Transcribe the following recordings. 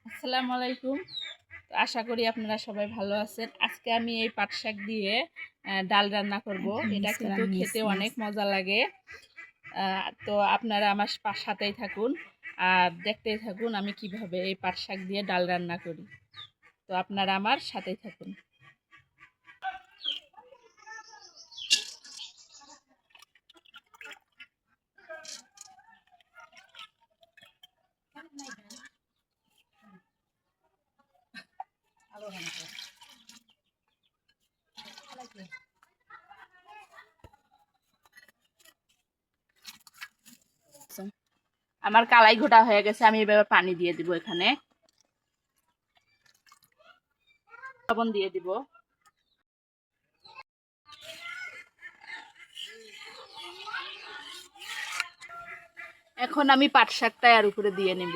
আসসালামু আলাইকুম। আশা করি আপনারা সবাই ভালো আছেন। আজকে আমি এই পাট শাক দিয়ে ডাল রান্না করব। এটা কিন্তু খেতে অনেক মজা লাগে। তো আপনারা আমার সাথেই থাকুন আর দেখতেই থাকুন আমি কিভাবে এই পাট শাক দিয়ে ডাল রান্না করি। তো আপনারা আমার সাথেই থাকুন। আমার কালাই ঘোটা হয়ে গেছে, আমি এভাবে পানি দিয়ে দিব, এখানে লবণ দিয়ে দিব। এখন আমি পাট শাকটা এর উপরে দিয়ে নেব।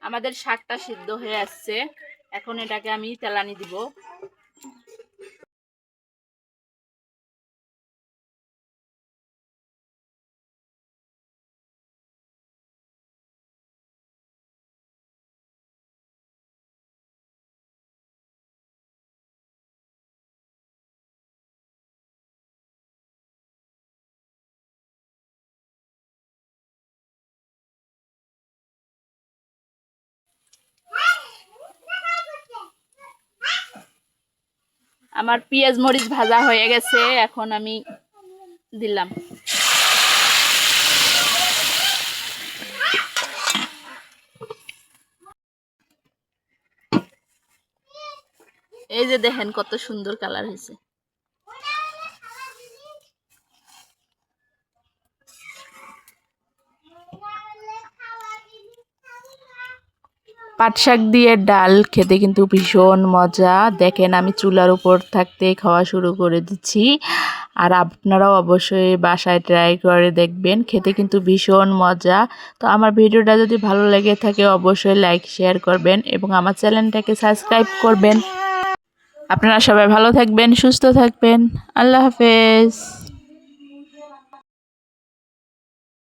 আমাদের শাকটা সিদ্ধ হয়ে আসছে, এখন এটাকে আমি তেলানি দিব। আমার পেঁয়াজ মরিচ ভাজা হয়ে গেছে, এখন আমি দিলাম। এই যে দেখেন কত সুন্দর কালার হয়েছে। পাট শাক দিয়ে ডাল খেতে কিন্তু ভীষণ মজা। দেখেন আমি চুলার উপর থাকতে খাওয়া শুরু করে দিচ্ছি, আর আপনারাও অবশ্যই বাসায় ট্রাই করে দেখবেন, খেতে কিন্তু ভীষণ মজা। তো আমার ভিডিওটা যদি ভালো লেগে থাকে অবশ্যই লাইক শেয়ার করবেন এবং আমার চ্যানেলটাকে সাবস্ক্রাইব করবেন। আপনারা সবাই ভালো থাকবেন, সুস্থ থাকবেন। আল্লাহ হাফেজ।